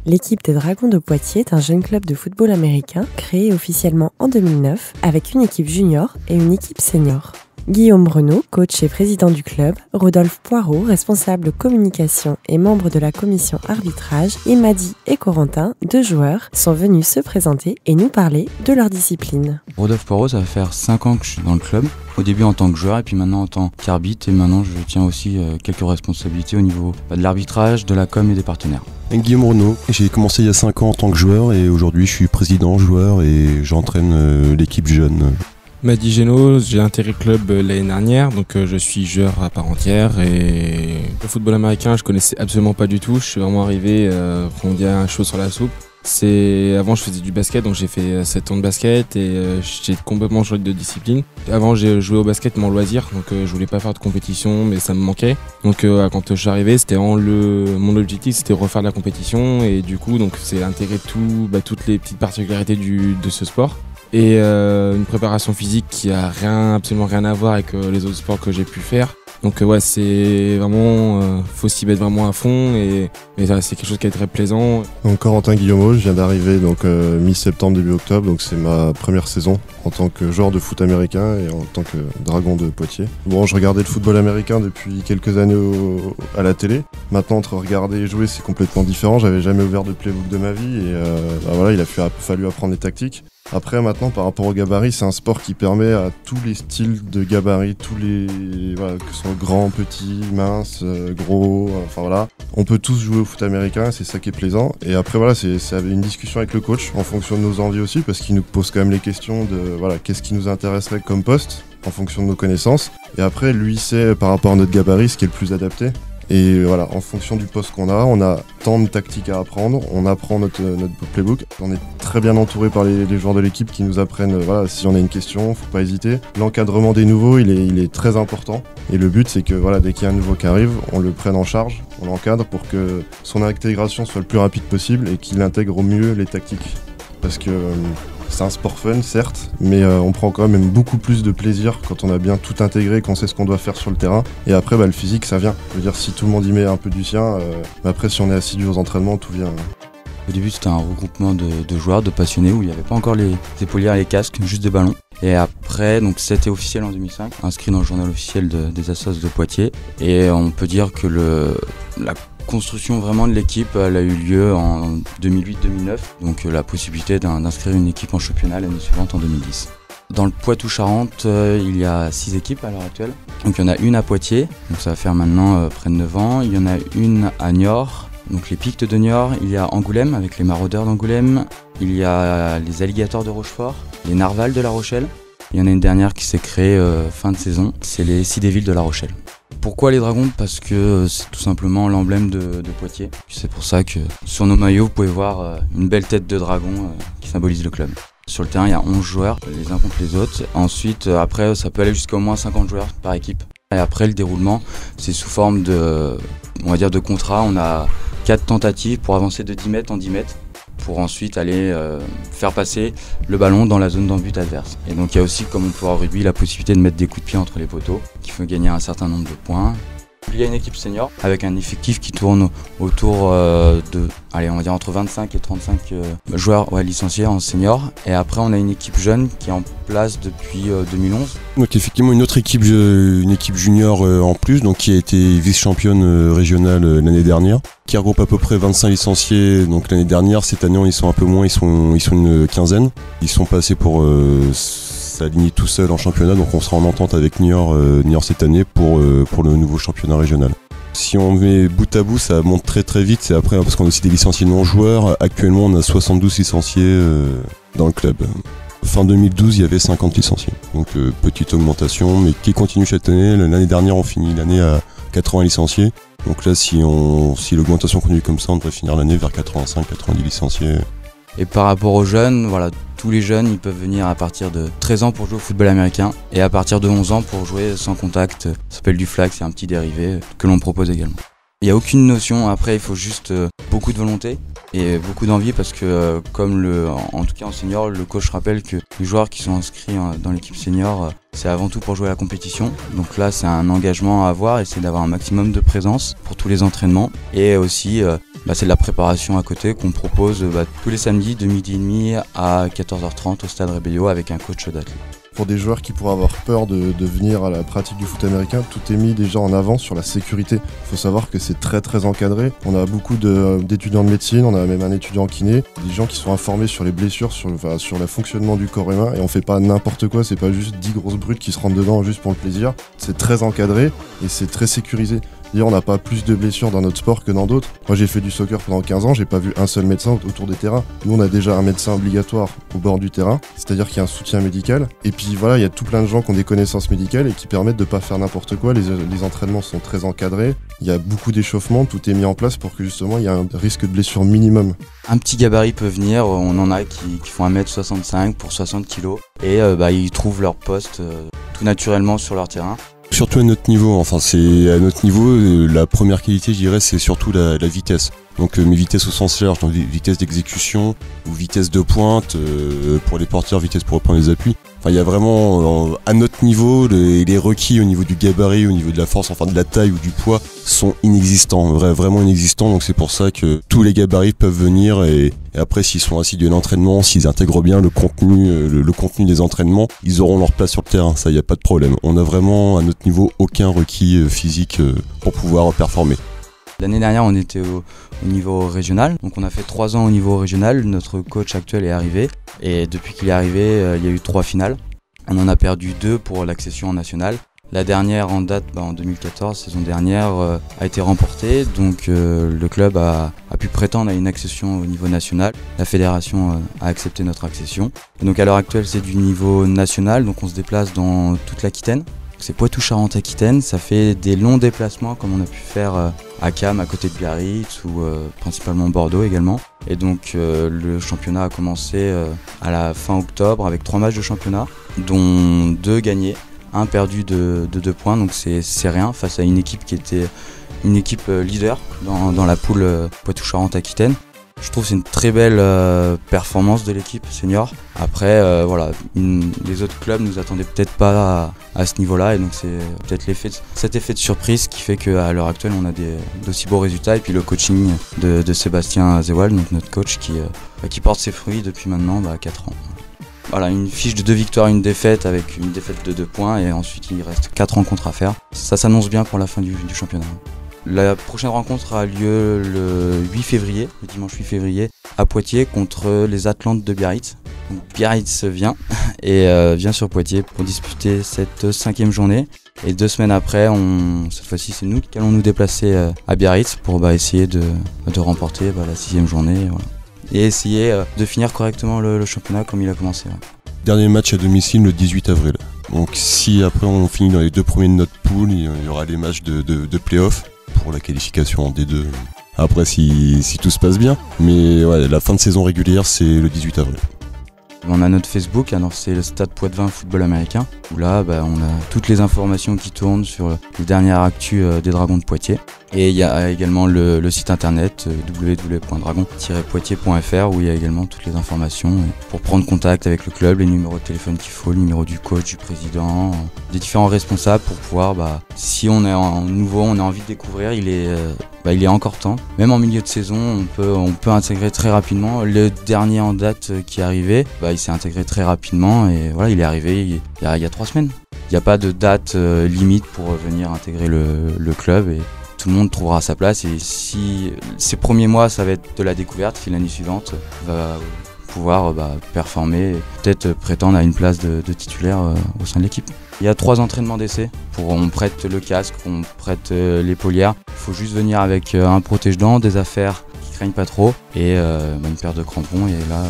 L'équipe des Dragons de Poitiers est un jeune club de football américain créé officiellement en 2009 avec une équipe junior et une équipe senior. Guillaume Renaud, coach et président du club, Rodolphe Poirot, responsable communication et membre de la commission arbitrage, et Madi et Corentin, 2 joueurs, sont venus se présenter et nous parler de leur discipline. Rodolphe Poirot, ça va faire 5 ans que je suis dans le club. Au début en tant que joueur et puis maintenant en tant qu'arbitre, et maintenant je tiens aussi quelques responsabilités au niveau de l'arbitrage, de la com et des partenaires. Guillaume Renaud, j'ai commencé il y a 5 ans en tant que joueur et aujourd'hui je suis président joueur et j'entraîne l'équipe jeune. Madi Génaud, j'ai intégré le club l'année dernière, donc je suis joueur à part entière et le football américain je connaissais absolument pas du tout, je suis vraiment arrivé on dit un cheveu sur la soupe. Avant je faisais du basket, donc j'ai fait 7 ans de basket et j'ai complètement changé de discipline. Avant j'ai joué au basket mais en loisir, donc je voulais pas faire de compétition mais ça me manquait. Donc quand je suis arrivé, c'était mon objectif c'était refaire de la compétition et du coup donc c'est intégrer toutes les petites particularités de ce sport. Et une préparation physique qui a absolument rien à voir avec les autres sports que j'ai pu faire. Donc c'est vraiment, faut s'y mettre vraiment à fond et c'est quelque chose qui est très plaisant. Donc Corentin Guillaumeau, je viens d'arriver mi-septembre, début octobre, donc c'est ma première saison en tant que joueur de foot américain et en tant que dragon de Poitiers. Bon, je regardais le football américain depuis quelques années à la télé. Maintenant, entre regarder et jouer, c'est complètement différent. J'avais jamais ouvert de playbook de ma vie et voilà, il a fallu apprendre les tactiques. Après, maintenant, par rapport au gabarit, c'est un sport qui permet à tous les styles de gabarit, que ce soit grand, petit, mince, gros, enfin voilà. On peut tous jouer au foot américain, c'est ça qui est plaisant. Et après, voilà, c'est une discussion avec le coach en fonction de nos envies aussi, parce qu'il nous pose quand même les questions de, voilà, qu'est-ce qui nous intéresserait comme poste en fonction de nos connaissances. Et après, lui sait par rapport à notre gabarit ce qui est le plus adapté. Et voilà, en fonction du poste qu'on a, on a tant de tactiques à apprendre, on apprend notre playbook. On est très bien entouré par les joueurs de l'équipe qui nous apprennent, voilà, si on a une question, faut pas hésiter. L'encadrement des nouveaux, il est très important. Et le but, c'est que voilà, dès qu'il y a un nouveau qui arrive, on le prenne en charge, on l'encadre pour que son intégration soit le plus rapide possible et qu'il intègre au mieux les tactiques. Parce que c'est un sport fun, certes, mais on prend quand même beaucoup plus de plaisir quand on a bien tout intégré, qu'on sait ce qu'on doit faire sur le terrain. Et après, le physique, ça vient. Je veux dire, si tout le monde y met un peu du sien, après, si on est assidu aux entraînements, tout vient. Au début, c'était un regroupement de joueurs, de passionnés, où il n'y avait pas encore les épaulières et les casques, juste des ballons. Et après, donc c'était officiel en 2005, inscrit dans le journal officiel des Assos de Poitiers. Et on peut dire que la construction vraiment de l'équipe, elle a eu lieu en 2008-2009, donc la possibilité d'inscrire une équipe en championnat l'année suivante en 2010. Dans le Poitou-Charentes, il y a 6 équipes à l'heure actuelle. Donc il y en a une à Poitiers, donc ça va faire maintenant près de 9 ans. Il y en a une à Niort, donc les Pictes de Niort. Il y a Angoulême avec les Maraudeurs d'Angoulême. Il y a les Alligators de Rochefort, les Narvals de La Rochelle. Il y en a une dernière qui s'est créée fin de saison, c'est les Cidévilles de La Rochelle. Pourquoi les dragons ? Parce que c'est tout simplement l'emblème de Poitiers. C'est pour ça que sur nos maillots, vous pouvez voir une belle tête de dragon qui symbolise le club. Sur le terrain, il y a 11 joueurs, les uns contre les autres. Ensuite, après, ça peut aller jusqu'à au moins 50 joueurs par équipe. Et après, le déroulement, c'est sous forme de contrat. On a 4 tentatives pour avancer de 10 mètres en 10 mètres. Pour ensuite aller faire passer le ballon dans la zone d'en-but adverse. Et donc il y a aussi, comme on peut voir au rugby, la possibilité de mettre des coups de pied entre les poteaux, qui fait gagner un certain nombre de points. Il y a une équipe senior avec un effectif qui tourne autour entre 25 et 35 joueurs licenciés en senior. Et après on a une équipe jeune qui est en place depuis 2011. Donc effectivement une autre équipe, une équipe junior en plus, donc qui a été vice-championne régionale l'année dernière, qui regroupe à peu près 25 licenciés. Donc l'année dernière, cette année ils sont un peu moins, ils sont une quinzaine. Ils sont passés pour s'aligner tout seuls en championnat, donc on sera en entente avec Niort cette année pour le nouveau championnat régional. Si on met bout à bout, ça monte très très vite, c'est après parce qu'on a aussi des licenciés non-joueurs. Actuellement on a 72 licenciés dans le club. Fin 2012, il y avait 50 licenciés, donc petite augmentation, mais qui continue chaque année. L'année dernière, on finit l'année à 80 licenciés. Donc là, si l'augmentation continue comme ça, on devrait finir l'année vers 85-90 licenciés. Et par rapport aux jeunes, voilà, tous les jeunes ils peuvent venir à partir de 13 ans pour jouer au football américain et à partir de 11 ans pour jouer sans contact. Ça s'appelle du flag, c'est un petit dérivé que l'on propose également. Il n'y a aucune notion, après il faut juste beaucoup de volonté et beaucoup d'envie parce que en tout cas en senior, le coach rappelle que les joueurs qui sont inscrits dans l'équipe senior, c'est avant tout pour jouer à la compétition. Donc là c'est un engagement à avoir et c'est d'avoir un maximum de présence pour tous les entraînements et aussi c'est de la préparation à côté qu'on propose tous les samedis de 12h30 à 14h30 au Stade Rébello avec un coach d'athlète. Pour des joueurs qui pourraient avoir peur de venir à la pratique du foot américain, tout est mis déjà en avant sur la sécurité. Il faut savoir que c'est très très encadré. On a beaucoup d'étudiants de médecine, on a même un étudiant en kiné, des gens qui sont informés sur les blessures, sur le fonctionnement du corps humain, et on fait pas n'importe quoi, c'est pas juste 10 grosses brutes qui se rentrent dedans juste pour le plaisir. C'est très encadré et c'est très sécurisé. D'ailleurs, on n'a pas plus de blessures dans notre sport que dans d'autres. Moi, j'ai fait du soccer pendant 15 ans, j'ai pas vu un seul médecin autour des terrains. Nous, on a déjà un médecin obligatoire au bord du terrain, c'est-à-dire qu'il y a un soutien médical. Et puis voilà, il y a tout plein de gens qui ont des connaissances médicales et qui permettent de pas faire n'importe quoi. Les entraînements sont très encadrés, il y a beaucoup d'échauffement, tout est mis en place pour que justement il y ait un risque de blessure minimum. Un petit gabarit peut venir, on en a qui font 1m65 pour 60 kg et ils trouvent leur poste tout naturellement sur leur terrain. Surtout à notre niveau, c'est à notre niveau, la première qualité je dirais c'est surtout la vitesse. Donc mes vitesses au sens large, donc vitesse d'exécution ou vitesse de pointe, pour les porteurs, vitesse pour reprendre les appuis. Il y a vraiment à notre niveau, les requis au niveau du gabarit, au niveau de la force, de la taille ou du poids sont inexistants, vraiment inexistants. Donc c'est pour ça que tous les gabarits peuvent venir et après s'ils sont assidus à l'entraînement, s'ils intègrent bien le contenu des entraînements, ils auront leur place sur le terrain, ça il n'y a pas de problème. On a vraiment à notre niveau aucun requis physique pour pouvoir performer. L'année dernière, on était au niveau régional, donc on a fait 3 ans au niveau régional. Notre coach actuel est arrivé et depuis qu'il est arrivé, il y a eu 3 finales. On en a perdu 2 pour l'accession en nationale. La dernière en date, en 2014, saison dernière, a été remportée, donc le club a pu prétendre à une accession au niveau national. La fédération a accepté notre accession. Et donc à l'heure actuelle, c'est du niveau national, donc on se déplace dans toute l'Aquitaine. C'est Poitou-Charentes-Aquitaine, ça fait des longs déplacements comme on a pu faire à Cam, à côté de Biarritz ou principalement Bordeaux également. Et donc le championnat a commencé à la fin octobre avec 3 matchs de championnat, dont 2 gagnés, 1 perdu de 2 points, donc c'est rien face à une équipe qui était une équipe leader dans la poule Poitou-Charentes-Aquitaine. Je trouve que c'est une très belle performance de l'équipe senior. Après, les autres clubs nous attendaient peut-être pas à ce niveau-là, et donc c'est peut-être cet effet de surprise qui fait qu'à l'heure actuelle on a d'aussi beaux résultats. Et puis le coaching de Sébastien Zewal, donc notre coach, qui porte ses fruits depuis maintenant 4 ans. Voilà, une fiche de 2 victoires, 1 défaite avec une défaite de 2 points, et ensuite il reste 4 rencontres à faire. Ça s'annonce bien pour la fin du championnat. La prochaine rencontre a lieu le dimanche 8 février, à Poitiers contre les Atlantes de Biarritz. Donc Biarritz vient sur Poitiers pour disputer cette 5e journée. Et 2 semaines après, cette fois-ci c'est nous qui allons nous déplacer à Biarritz pour essayer de remporter la 6e journée. Voilà. Et essayer de finir correctement le championnat comme il a commencé. Ouais. Dernier match à domicile le 18 avril. Donc si après on finit dans les 2 premiers de notre poule, il y aura les matchs de play-off pour la qualification en D2. Après si tout se passe bien. Mais ouais, la fin de saison régulière c'est le 18 avril. On a notre Facebook, alors c'est le Stade Poitvin Football Américain, où là on a toutes les informations qui tournent sur les dernières actus des Dragons de Poitiers. Et il y a également le site internet www.dragon-poitiers.fr où il y a également toutes les informations pour prendre contact avec le club, les numéros de téléphone qu'il faut, le numéro du coach, du président, des différents responsables pour pouvoir, si on est nouveau, on a envie de découvrir, il est encore temps. Même en milieu de saison, on peut intégrer très rapidement. Le dernier en date qui est arrivé, il s'est intégré très rapidement et voilà, il est arrivé il y a 3 semaines. Il n'y a pas de date limite pour venir intégrer le club et tout le monde trouvera sa place. Et si ces premiers mois, ça va être de la découverte, si l'année suivante va pouvoir performer et peut-être prétendre à une place de titulaire au sein de l'équipe. Il y a 3 entraînements d'essai. On prête le casque, on prête l'épaulière. Il faut juste venir avec un protège-dents, des affaires qui craignent pas trop et une paire de crampons. Et là,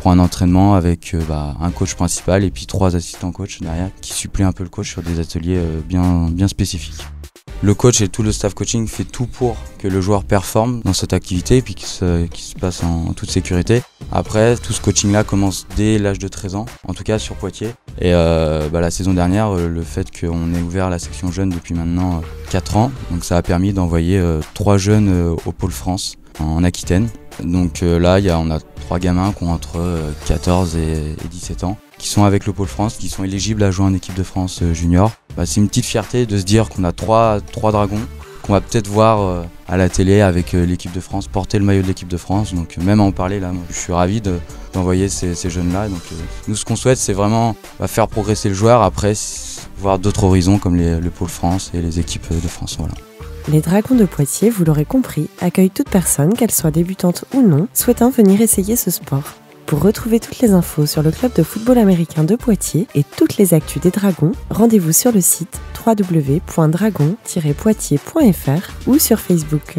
pour un entraînement avec un coach principal et puis 3 assistants coach derrière qui suppléent un peu le coach sur des ateliers bien spécifiques. Le coach et tout le staff coaching fait tout pour que le joueur performe dans cette activité et puis qu'il se passe en toute sécurité. Après, tout ce coaching-là commence dès l'âge de 13 ans, en tout cas sur Poitiers. Et la saison dernière, le fait qu'on ait ouvert la section jeunes depuis maintenant 4 ans, donc ça a permis d'envoyer 3 jeunes au Pôle France en Aquitaine. Donc là, on a 3 gamins qui ont entre 14 et 17 ans, qui sont avec le Pôle France, qui sont éligibles à jouer en équipe de France junior. C'est une petite fierté de se dire qu'on a 3 dragons, qu'on va peut-être voir à la télé avec l'équipe de France, porter le maillot de l'équipe de France. Donc même à en parler là, moi, je suis ravi d'envoyer ces jeunes-là. Donc nous, ce qu'on souhaite, c'est vraiment faire progresser le joueur, après voir d'autres horizons comme le Pôle France et les équipes de France. Voilà. Les Dragons de Poitiers, vous l'aurez compris, accueillent toute personne, qu'elle soit débutante ou non, souhaitant venir essayer ce sport. Pour retrouver toutes les infos sur le club de football américain de Poitiers et toutes les actus des Dragons, rendez-vous sur le site www.dragon-poitiers.fr ou sur Facebook.